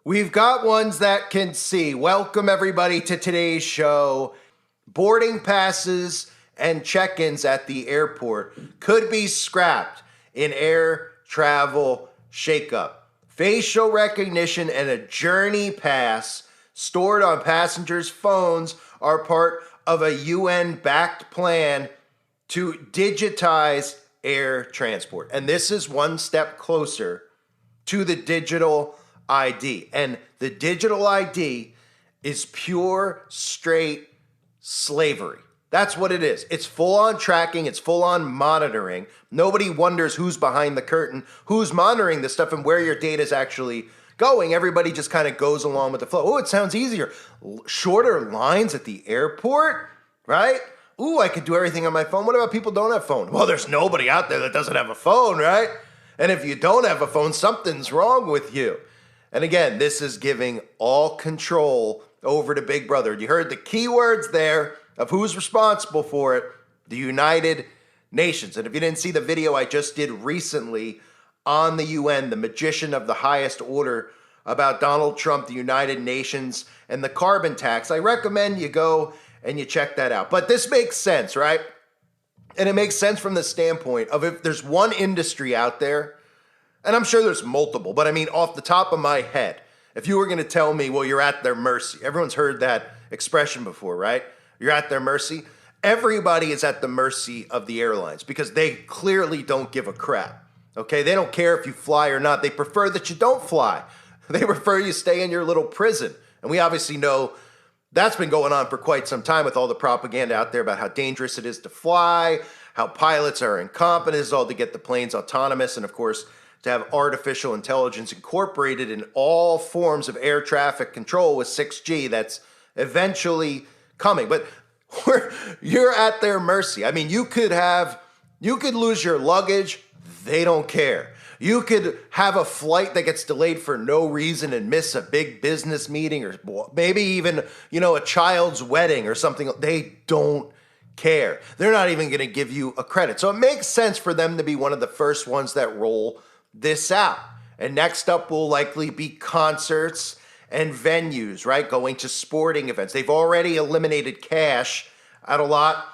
We've got ones that can see. Welcome, everybody, to today's show. Boarding passes and check-ins at the airport could be scrapped in air travel shakeup. Facial recognition and a journey pass stored on passengers' phones are part of a UN-backed plan to digitize air transport. And this is one step closer to the digital ID. And the digital ID is pure, straight slavery. That's what it is. It's full-on tracking. It's full-on monitoring. Nobody wonders who's behind the curtain, who's monitoring this stuff, and where your data is actually going. Everybody just kind of goes along with the flow. Oh, it sounds easier. Shorter lines at the airport, right? Ooh, I could do everything on my phone. What about people who don't have phone? Well, there's nobody out there that doesn't have a phone, right? And if you don't have a phone, something's wrong with you. And again, this is giving all control over to Big Brother. You heard the keywords there of who's responsible for it, the United Nations. And if you didn't see the video I just did recently on the UN, the magician of the highest order, about Donald Trump, the United Nations, and the carbon tax, I recommend you go and you check that out. But this makes sense, right? And it makes sense from the standpoint of if there's one industry out there, and I'm sure there's multiple, but I mean, off the top of my head, if you were going to tell me, well, you're at their mercy. Everyone's heard that expression before, right? You're at their mercy. Everybody is at the mercy of the airlines because they clearly don't give a crap, okay? They don't care if you fly or not. They prefer that you don't fly. They prefer you stay in your little prison. And we obviously know that's been going on for quite some time with all the propaganda out there about how dangerous it is to fly, how pilots are incompetent, all to get the planes autonomous, and of course, to have artificial intelligence incorporated in all forms of air traffic control with 6G that's eventually coming. But you're at their mercy. I mean, you could lose your luggage. They don't care. You could have a flight that gets delayed for no reason and miss a big business meeting or maybe even, a child's wedding or something. They don't care. They're not even going to give you a credit. So it makes sense for them to be one of the first ones that roll this out. And next up will likely be concerts and venues, right? Going to sporting events. They've already eliminated cash at a lot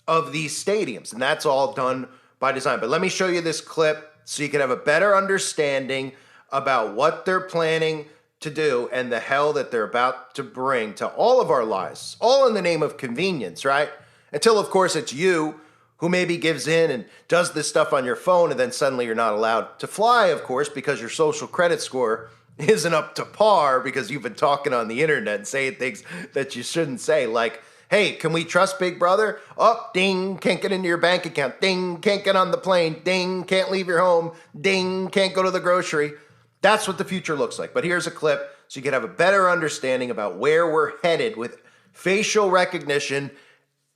of these stadiums, and that's all done by design. But let me show you this clip so you can have a better understanding about what they're planning to do and the hell that they're about to bring to all of our lives, all in the name of convenience, right? Until, of course, it's you who maybe gives in and does this stuff on your phone, and then suddenly you're not allowed to fly, of course, because your social credit score isn't up to par because you've been talking on the internet and saying things that you shouldn't say, like, hey, can we trust Big Brother? Oh, ding, can't get into your bank account. Ding, can't get on the plane. Ding, can't leave your home. Ding, can't go to the grocery. That's what the future looks like. But here's a clip so you can have a better understanding about where we're headed with facial recognition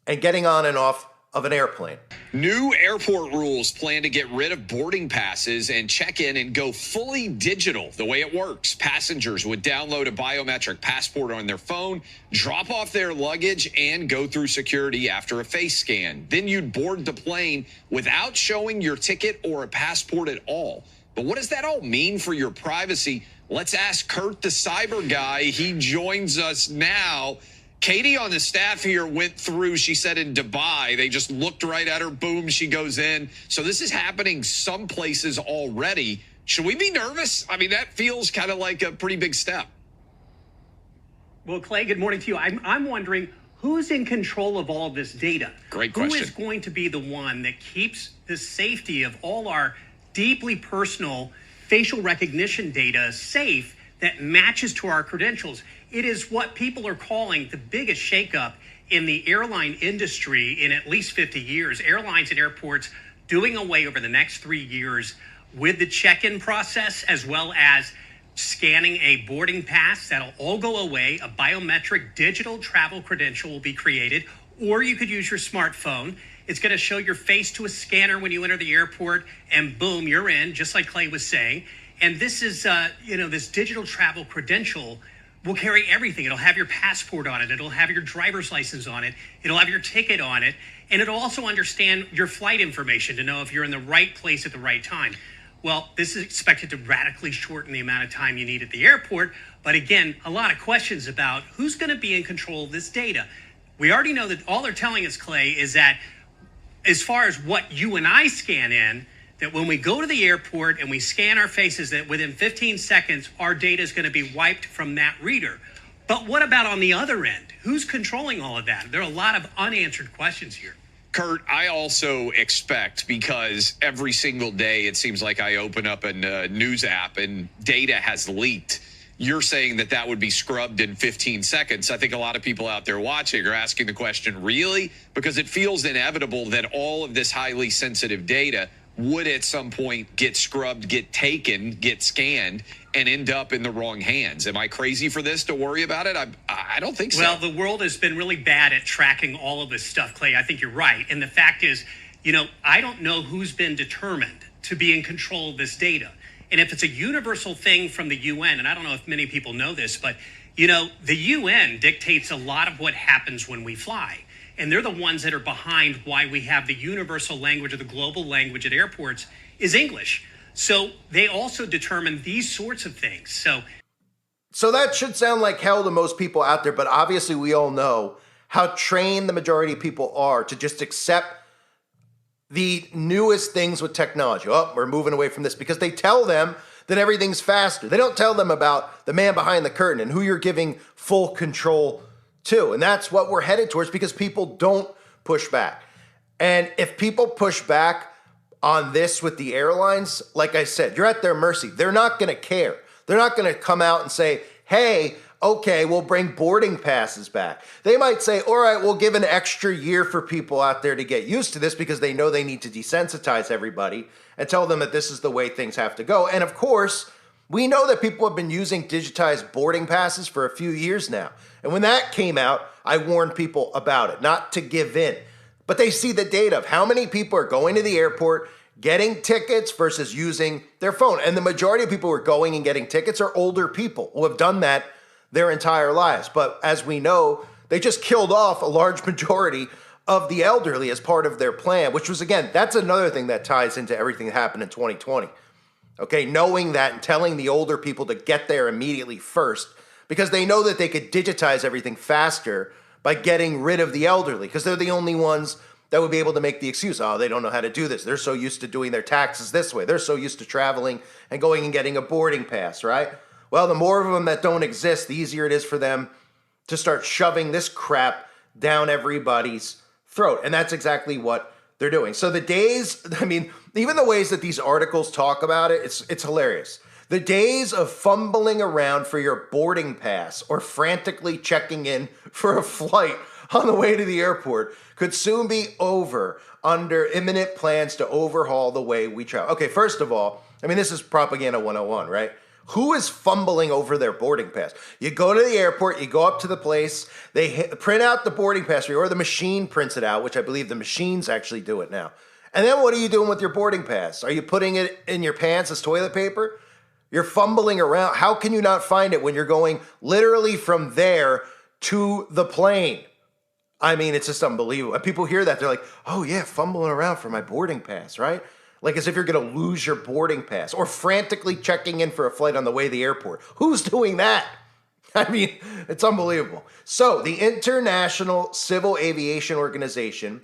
and getting on and off of an airplane. New airport rules plan to get rid of boarding passes and check in and go fully digital. The way it works, passengers would download a biometric passport on their phone, drop off their luggage, and go through security after a face scan. Then you'd board the plane without showing your ticket or a passport at all. But what does that all mean for your privacy? Let's ask Kurt, the cyber guy. He joins us now. Katie on the staff here went through, she said, in Dubai. They just looked right at her. Boom, she goes in. So this is happening some places already. Should we be nervous? I mean, that feels kind of like a pretty big step. Well, Clay, good morning to you. I'm wondering who's in control of all this data? Great question. Who is going to be the one that keeps the safety of all our deeply personal facial recognition data safe that matches to our credentials? It is what people are calling the biggest shakeup in the airline industry in at least 50 years. Airlines and airports doing away over the next 3 years with the check-in process, as well as scanning a boarding pass. That'll all go away. A biometric digital travel credential will be created, or you could use your smartphone. It's going to show your face to a scanner when you enter the airport, and boom, you're in, just like Clay was saying. And this is, this digital travel credential will carry everything. It'll have your passport on it. It'll have your driver's license on it. It'll have your ticket on it. And it'll also understand your flight information to know if you're in the right place at the right time. Well, this is expected to radically shorten the amount of time you need at the airport. But again, a lot of questions about who's going to be in control of this data. We already know that all they're telling us, Clay, is that as far as what you and I scan in, that when we go to the airport and we scan our faces, that within 15 seconds, our data is going to be wiped from that reader. But what about on the other end? Who's controlling all of that? There are a lot of unanswered questions here. Kurt, I also expect, because every single day it seems like I open up a news app and data has leaked. You're saying that that would be scrubbed in 15 seconds. I think a lot of people out there watching are asking the question, really? Because it feels inevitable that all of this highly sensitive data would at some point get scrubbed, get taken, get scanned, and end up in the wrong hands. Am I crazy for this to worry about it? I don't think so. Well, the world has been really bad at tracking all of this stuff, Clay. I think you're right. And the fact is, I don't know who's been determined to be in control of this data. And if it's a universal thing from the UN, and I don't know if many people know this, but, the UN dictates a lot of what happens when we fly. And they're the ones that are behind why we have the universal language or the global language at airports is English. So they also determine these sorts of things. So that should sound like hell to most people out there, but obviously we all know how trained the majority of people are to just accept the newest things with technology. Oh, we're moving away from this because they tell them that everything's faster. They don't tell them about the man behind the curtain and who you're giving full control to. And that's what we're headed towards because people don't push back. And if people push back on this with the airlines, like I said, you're at their mercy. They're not going to care. They're not going to come out and say, hey, okay, we'll bring boarding passes back. They might say, all right, we'll give an extra year for people out there to get used to this because they know they need to desensitize everybody and tell them that this is the way things have to go. And of course, we know that people have been using digitized boarding passes for a few years now. And when that came out, I warned people about it, not to give in. But they see the data of how many people are going to the airport, getting tickets versus using their phone. And the majority of people who are going and getting tickets are older people who have done that their entire lives. But as we know, they just killed off a large majority of the elderly as part of their plan, which was, again, that's another thing that ties into everything that happened in 2020. Okay, knowing that and telling the older people to get there immediately first because they know that they could digitize everything faster by getting rid of the elderly because they're the only ones that would be able to make the excuse, oh, they don't know how to do this. They're so used to doing their taxes this way. They're so used to traveling and going and getting a boarding pass, right? Well, the more of them that don't exist, the easier it is for them to start shoving this crap down everybody's throat. And that's exactly what they're doing. So the days, even the ways that these articles talk about it, it's hilarious. The days of fumbling around for your boarding pass or frantically checking in for a flight on the way to the airport could soon be over under imminent plans to overhaul the way we travel. Okay, first of all, this is propaganda 101, right? Who is fumbling over their boarding pass? You go to the airport, you go up to the place, they print out the boarding pass for you, or the machine prints it out, which I believe the machines actually do it now. And then what are you doing with your boarding pass? Are you putting it in your pants as toilet paper? You're fumbling around. How can you not find it when you're going literally from there to the plane? It's just unbelievable. And people hear that, they're like, oh yeah, fumbling around for my boarding pass, right? Like as if you're going to lose your boarding pass or frantically checking in for a flight on the way to the airport. Who's doing that? It's unbelievable. So the International Civil Aviation Organization,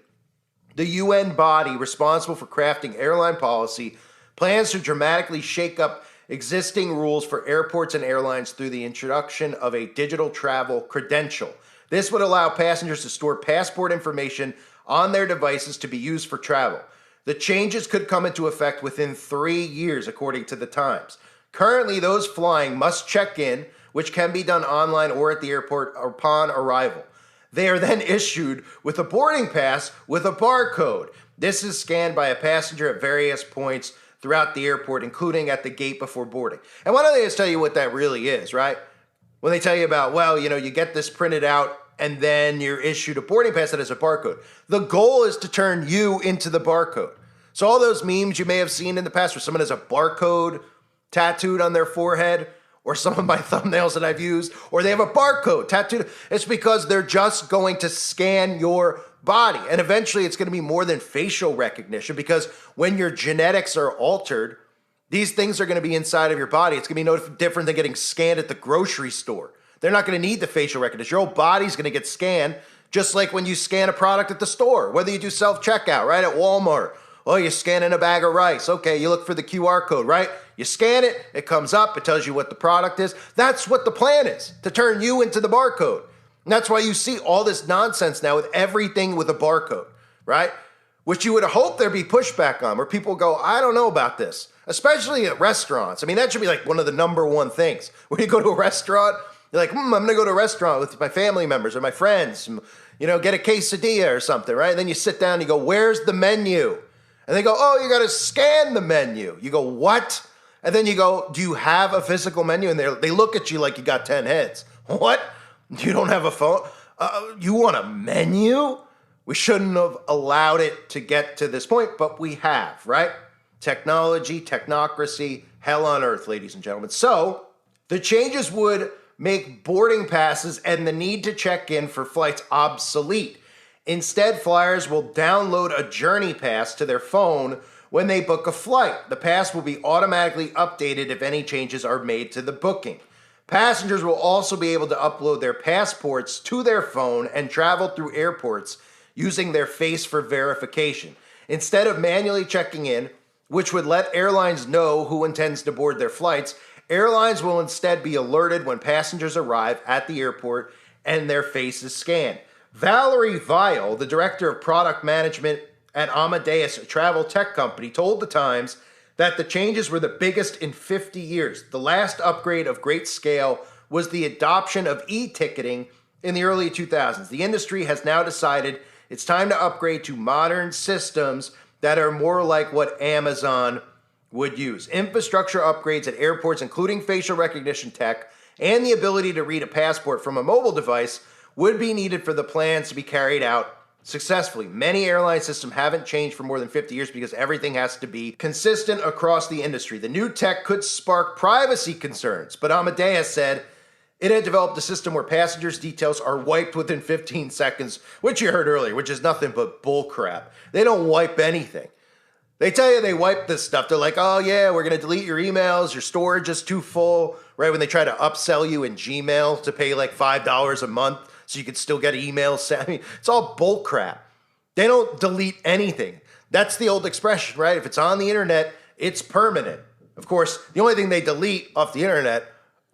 the UN body responsible for crafting airline policy, plans to dramatically shake up existing rules for airports and airlines through the introduction of a digital travel credential. This would allow passengers to store passport information on their devices to be used for travel. The changes could come into effect within 3 years, according to the Times. Currently, those flying must check in, which can be done online or at the airport upon arrival. They are then issued with a boarding pass with a barcode. This is scanned by a passenger at various points throughout the airport, including at the gate before boarding. And why don't they just tell you what that really is, right? When they tell you about, you get this printed out and then you're issued a boarding pass that has a barcode. The goal is to turn you into the barcode. So all those memes you may have seen in the past where someone has a barcode tattooed on their forehead, or some of my thumbnails that I've used, or they have a barcode tattooed, it's because they're just going to scan your body. And eventually it's going to be more than facial recognition because when your genetics are altered, These things are going to be inside of your body. It's going to be no different than getting scanned at the grocery store. They're not going to need the facial recognition. Your whole body's going to get scanned, just like when you scan a product at the store, whether you do self-checkout, right, at Walmart. Oh, you're scanning a bag of rice. Okay, you look for the QR code, right? You scan it, it comes up, it tells you what the product is. That's what the plan is, to turn you into the barcode. And that's why you see all this nonsense now with everything with a barcode, right? Which you would hope there'd be pushback on, where people go, I don't know about this, especially at restaurants. I mean, that should be like one of the number one things. When you go to a restaurant, you're like, I'm going to go to a restaurant with my family members or my friends, get a quesadilla or something, right? And then you sit down and you go, where's the menu? And they go, oh, you got to scan the menu. You go, what? And then you go, do you have a physical menu? And they look at you like you got 10 heads. What? You don't have a phone? You want a menu? We shouldn't have allowed it to get to this point, but we have, right? Technology, technocracy, hell on earth, ladies and gentlemen. So the changes would make boarding passes and the need to check in for flights obsolete. Instead, flyers will download a journey pass to their phone when they book a flight. The pass will be automatically updated if any changes are made to the booking. Passengers will also be able to upload their passports to their phone and travel through airports using their face for verification. Instead of manually checking in, which would let airlines know who intends to board their flights, airlines will instead be alerted when passengers arrive at the airport and their face is scanned. Valerie Vial, the director of product management at Amadeus, a travel tech company, told The Times that the changes were the biggest in 50 years. The last upgrade of great scale was the adoption of e-ticketing in the early 2000s. The industry has now decided it's time to upgrade to modern systems that are more like what Amazon would use. Infrastructure upgrades at airports, including facial recognition tech and the ability to read a passport from a mobile device, would be needed for the plans to be carried out successfully. Many airline systems haven't changed for more than 50 years because everything has to be consistent across the industry. The new tech could spark privacy concerns, but Amadeus said it had developed a system where passengers' details are wiped within 15 seconds, which you heard earlier, which is nothing but bullcrap. They don't wipe anything. They tell you they wipe this stuff. They're like, oh yeah, we're going to delete your emails, your storage is too full, right? When they try to upsell you in Gmail to pay like $5 a month so you could still get emails. I mean, it's all bull crap. They don't delete anything. That's the old expression, right? If it's on the internet, it's permanent. Of course, the only thing they delete off the internet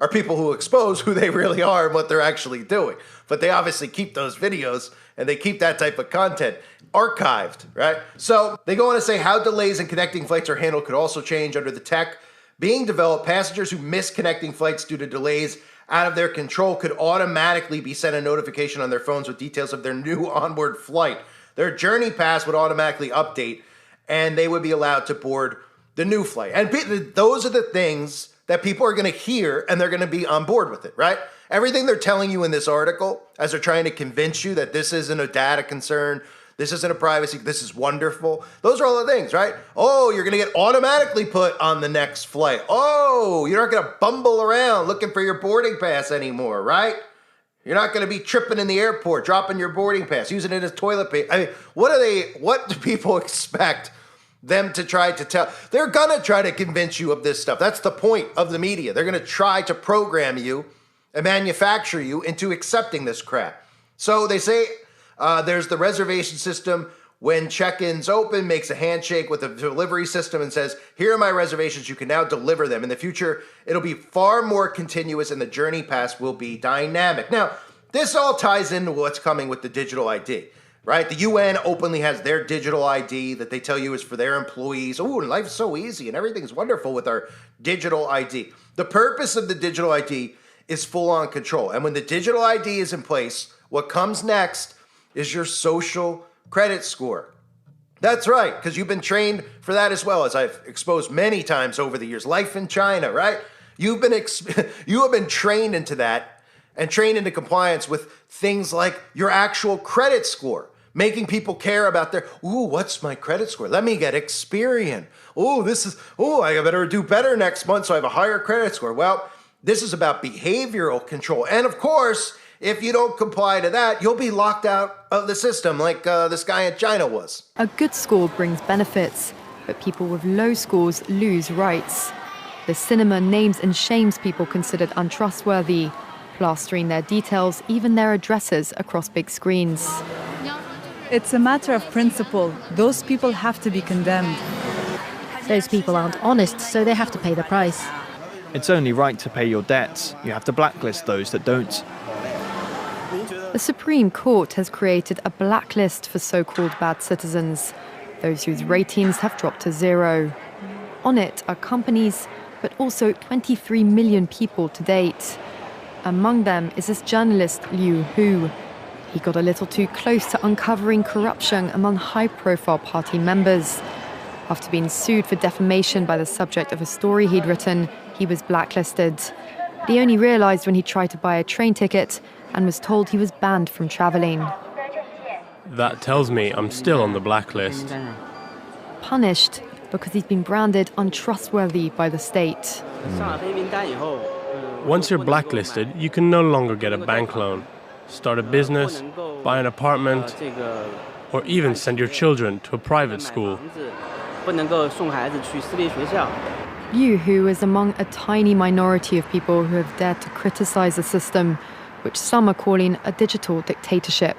are people who expose who they really are and what they're actually doing. But they obviously keep those videos and they keep that type of content archived, right? So they go on to say how delays in connecting flights are handled could also change under the tech being developed. Passengers who miss connecting flights due to delays out of their control could automatically be sent a notification on their phones with details of their new onboard flight. Their journey pass would automatically update and they would be allowed to board the new flight. And those are the things that people are going to hear and they're going to be on board with it, right? Everything they're telling you in this article, as they're trying to convince you that this isn't a data concern, this isn't a privacy, this is wonderful. Those are all the things, right? Oh, you're going to get automatically put on the next flight. Oh, you're not going to bumble around looking for your boarding pass anymore, right? You're not going to be tripping in the airport, dropping your boarding pass, using it as toilet paper. I mean, what do people expect them to try to tell? They're going to try to convince you of this stuff. That's the point of the media. They're going to try to program you and manufacture you into accepting this crap. So they say there's the reservation system. When check-ins open, makes a handshake with the delivery system and says, here are my reservations, you can now deliver them. In the future, it'll be far more continuous and the journey pass will be dynamic. Now, this all ties into what's coming with the digital ID, right? The UN openly has their digital ID that they tell you is for their employees. Oh, life's so easy and everything's wonderful with our digital ID. The purpose of the digital ID is full-on control. And when the digital ID is in place, what comes next is your social credit score. That's right, because you've been trained for that as well, as I've exposed many times over the years. Life in China, right? You have been trained into that and trained into compliance with things like your actual credit score, making people care about what's my credit score? Let me get Experian. I better do better next month so I have a higher credit score. Well, this is about behavioral control. And of course, if you don't comply to that, you'll be locked out of the system like this guy in China was. A good score brings benefits, but people with low scores lose rights. The cinema names and shames people considered untrustworthy, plastering their details, even their addresses, across big screens. It's a matter of principle. Those people have to be condemned. Those people aren't honest, so they have to pay the price. It's only right to pay your debts. You have to blacklist those that don't. The Supreme Court has created a blacklist for so-called bad citizens, those whose ratings have dropped to 0. On it are companies, but also 23 million people to date. Among them is this journalist Liu Hu. He got a little too close to uncovering corruption among high-profile party members. After being sued for defamation by the subject of a story he'd written, he was blacklisted. But he only realized when he tried to buy a train ticket and was told he was banned from traveling. That tells me I'm still on the blacklist. Punished because he's been branded untrustworthy by the state. Once you're blacklisted, you can no longer get a bank loan, start a business, buy an apartment, or even send your children to a private school. Liu Hu is among a tiny minority of people who have dared to criticize the system, which some are calling a digital dictatorship.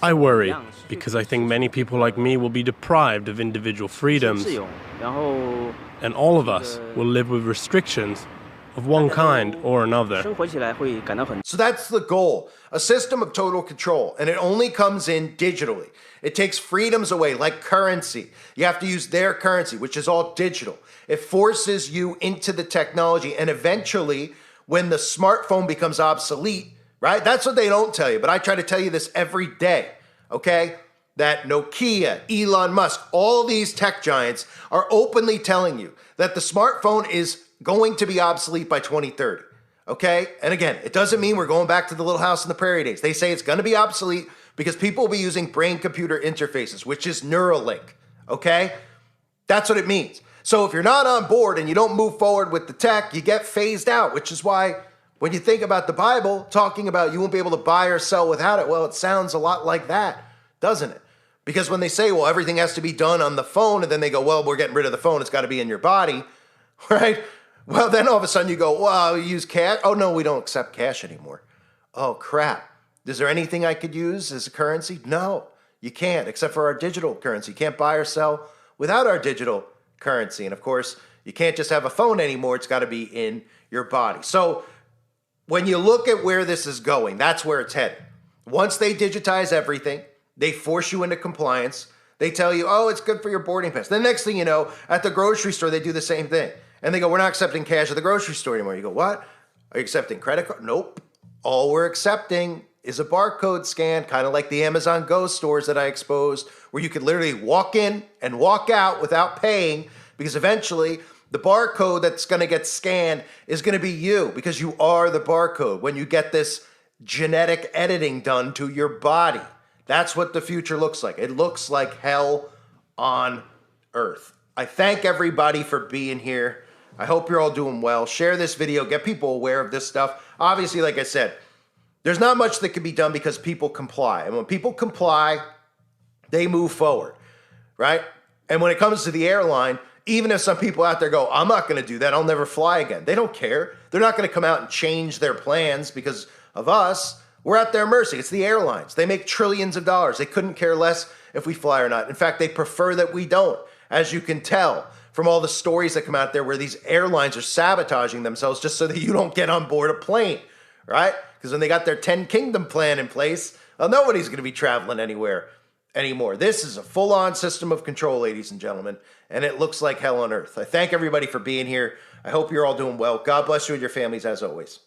I worry, because I think many people like me will be deprived of individual freedoms, and all of us will live with restrictions of one kind or another. So that's the goal, a system of total control, and it only comes in digitally. It takes freedoms away, like currency. You have to use their currency, which is all digital. It forces you into the technology, and eventually, when the smartphone becomes obsolete, right? That's what they don't tell you, but I try to tell you this every day, okay? That Nokia, Elon Musk, all these tech giants are openly telling you that the smartphone is going to be obsolete by 2030, okay? And again, it doesn't mean we're going back to the little house in the prairie days. They say it's gonna be obsolete because people will be using brain-computer interfaces, which is Neuralink, okay? That's what it means. So if you're not on board and you don't move forward with the tech, you get phased out, which is why when you think about the Bible, talking about you won't be able to buy or sell without it, well, it sounds a lot like that, doesn't it? Because when they say, well, everything has to be done on the phone, and then they go, well, we're getting rid of the phone, it's got to be in your body, right? Well, then all of a sudden you go, well, you use cash? Oh, no, we don't accept cash anymore. Oh, crap. Is there anything I could use as a currency? No, you can't, except for our digital currency. You can't buy or sell without our digital currency. And of course, you can't just have a phone anymore. It's got to be in your body. So when you look at where this is going, that's where it's headed. Once they digitize everything, they force you into compliance. They tell you, oh, it's good for your boarding pass. The next thing you know, at the grocery store, they do the same thing. And they go, we're not accepting cash at the grocery store anymore. You go, what? Are you accepting credit card? Nope. All we're accepting is a barcode scan, kind of like the Amazon Go stores that I exposed, where you could literally walk in and walk out without paying, because eventually the barcode that's going to get scanned is going to be you, because you are the barcode when you get this genetic editing done to your body. That's what the future looks like. It looks like hell on earth. I thank everybody for being here. I hope you're all doing well. Share this video, get people aware of this stuff. Obviously, like I said, there's not much that can be done because people comply. And when people comply, they move forward, right? And when it comes to the airline, even if some people out there go, I'm not going to do that, I'll never fly again. They don't care. They're not going to come out and change their plans because of us. We're at their mercy. It's the airlines. They make trillions of dollars. They couldn't care less if we fly or not. In fact, they prefer that we don't, as you can tell from all the stories that come out there where these airlines are sabotaging themselves just so that you don't get on board a plane, right? Because when they got their 10 Kingdom plan in place, well, nobody's going to be traveling anywhere anymore. This is a full-on system of control, ladies and gentlemen, and it looks like hell on earth. I thank everybody for being here. I hope you're all doing well. God bless you and your families as always.